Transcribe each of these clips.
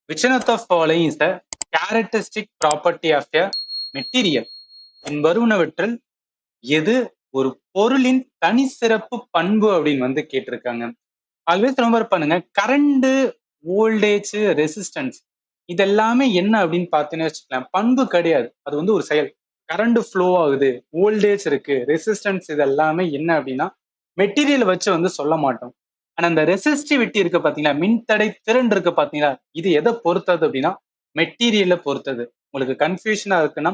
Which one of the following is the characteristic property of a material? பின்வருவனவற்றில் எது ஒரு பொருளின் தனி சிறப்பு பண்பு அப்படின்னு வந்து கேட்டிருக்காங்க. ஆல்வேஸ் ரொம்ப பண்ணுங்க. கரண்ட், வோல்டேஜ், ரெசிஸ்டன்ஸ் இதெல்லாமே என்ன அப்படின்னு பார்த்தீங்கன்னு வச்சுக்கலாம், பண்பு கிடையாது. அது வந்து ஒரு செயல். கரண்ட் ஃப்ளோ ஆகுது, வோல்டேஜ் இருக்கு, ரெசிஸ்டன்ஸ் இது எல்லாமே என்ன அப்படின்னா மெட்டீரியல் வச்சு வந்து சொல்ல மாட்டோம். ஆனா இந்த ரெசிஸ்டிவிட்டி இருக்கு பாத்தீங்களா, மின்தடை திறன் இருக்கு பாத்தீங்களா, இது எதை பொறுத்தது அப்படின்னா மெட்டீரியலை பொறுத்தது. உங்களுக்கு கன்ஃபியூஷனா இருக்குன்னா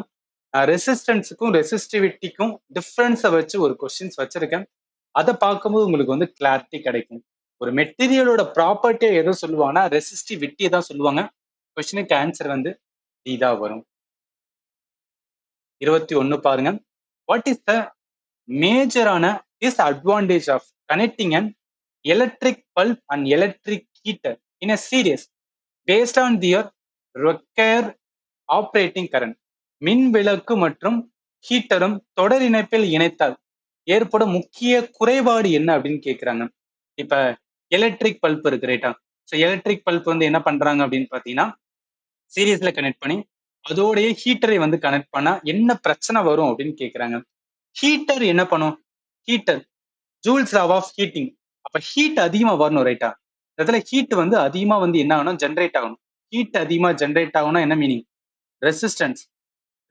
ரெசிஸ்டன்ஸுக்கும் ரெசிஸ்டிவிட்டிக்கும் டிஃபரன்ஸை வச்சு ஒரு கொஸ்டின்ஸ் வச்சிருக்கேன். அதை பார்க்கும்போது உங்களுக்கு வந்து கிளாரிட்டி கிடைக்கும். ஒரு மெட்டீரியலோட ப்ராப்பர்ட்டியை எதை சொல்லுவாங்கன்னா ரெசிஸ்டிவிட்டியை தான் சொல்லுவாங்க. கொஸ்டினுக்கு ஆன்சர் வந்து டி தான் வரும். 21 பாருங்க. வாட் இஸ் த மேஜரான disadvantage of connecting an electric bulb and electric heater in a series based on their required operating current? மின் விளக்கு மற்றும் ஹீட்டரும் தொடர் இணைப்பில் இணைத்தால் ஏற்படும் முக்கிய குறைபாடு என்ன அப்படின்னு கேட்கிறாங்க. இப்ப எலக்ட்ரிக் பல்ப் இருக்கு ரைட்டா. ஸோ எலக்ட்ரிக் பல்ப் வந்து என்ன பண்றாங்க அப்படின்னு பாத்தீங்கன்னா சீரியஸ்ல கனெக்ட் பண்ணி அதோடைய ஹீட்டரை வந்து கனெக்ட் பண்ணா என்ன பிரச்சனை வரும் அப்படின்னு கேட்கிறாங்க. ஹீட்டர் என்ன பண்ணும்? Heater Joule's law of heating. அப்ப ஹீட் அதிகமா வரணும் ரைட்டா. இடத்துல ஹீட் வந்து அதிகமா வந்து என்ன ஆகணும்? ஜென்ரேட் ஆகணும். ஹீட் அதிகமா ஜென்ரேட் ஆகணும்னா என்ன மீனிங்? ரெசிஸ்டன்ஸ்.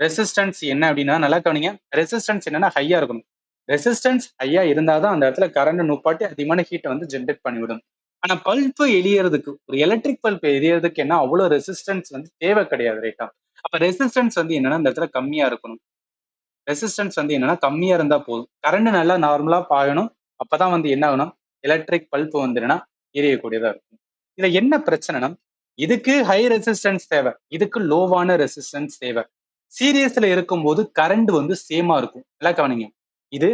ரெசிஸ்டன்ஸ் என்ன அப்படின்னா நல்லா கவனிங்க. ரெசிஸ்டன்ஸ் என்னன்னா ஹையா இருக்கணும். ரெசிஸ்டன்ஸ் ஹையா இருந்தாதான் அந்த இடத்துல கரண்ட் நுப்பாட்டி அதிகமான ஹீட்டை வந்து ஜென்ரேட் பண்ணிவிடும். ஆனா பல்ப் எரியறதுக்கு, ஒரு எலக்ட்ரிக் பல்ப் எரியறதுக்கு என்ன அவ்வளவு ரெசிஸ்டன்ஸ் வந்து தேவை கிடையாது ரைட்டா. அப்ப ரெசிஸ்டன்ஸ் வந்து என்னன்னா இந்த இடத்துல கம்மியா இருக்கணும். ரெசிஸ்டன்ஸ் வந்து என்னன்னா கம்மியா இருந்தா போதும். கரண்ட் நல்லா நார்மலா பாயணும். அப்பதான் வந்து என்ன ஆகணும்? எலக்ட்ரிக் பல்ப் வந்து என்னன்னா எரியக்கூடியதா இருக்கும். இதுல என்ன பிரச்சனைனா இதுக்கு ஹை ரெசிஸ்டன்ஸ் தேவை, இதுக்கு லோவான ரெசிஸ்டன்ஸ் தேவை. சீரியஸ்ல இருக்கும்போது கரண்ட் வந்து சேமா இருக்கும். எல்லாம் கவனிங்க. இது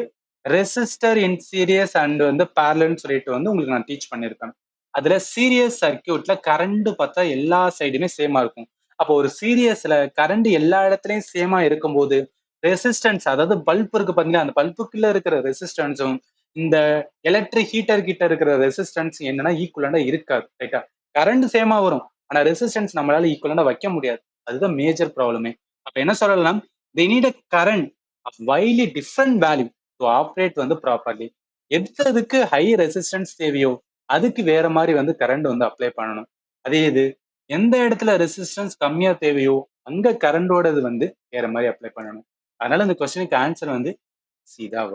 ரெசிஸ்டர் இன் சீரியஸ் அண்ட் வந்து பேரலல்னு சொல்லிட்டு வந்து உங்களுக்கு நான் டீச் பண்ணியிருப்பேன். அதுல சீரியஸ் சர்க்கியூட்ல கரண்ட் பார்த்தா எல்லா சைடுமே சேமா இருக்கும். அப்போ ஒரு சீரியஸ்ல கரண்ட் எல்லா இடத்துலயும் சேமா இருக்கும்போது ரெசிஸ்டன்ஸ், அதாவது பல்ப் இருக்கு பாத்தீங்களா, அந்த பல்புக்குள்ள இருக்கிற ரெசிஸ்டன்ஸும் இந்த எலக்ட்ரிக் ஹீட்டர் கிட்ட இருக்கிற ரெசிஸ்டன்ஸ் என்னன்னா ஈக்குவலண்டா இருக்காது ரைட்டா. கரண்ட் சேமா வரும், ஆனா ரெசிஸ்டன்ஸ் நம்மளால ஈக்குவலண்டா வைக்க முடியாது. அதுதான் மேஜர் ப்ராப்ளமே. அப்ப என்ன சொல்லலாம்? they need a current of wildly different value to operate வந்து ப்ராப்பர்லி. எதுக்கு ஹை ரெசிஸ்டன்ஸ் தேவையோ அதுக்கு வேற மாதிரி வந்து கரண்ட் வந்து அப்ளை பண்ணணும். அதே இது எந்த இடத்துல ரெசிஸ்டன்ஸ் கம்மியா தேவையோ அங்க கரண்டோடது வந்து வேற மாதிரி அப்ளை பண்ணணும். அதனால இந்த கொஸ்டினுக்கு ஆன்சர் வந்து சி தான் வரும்.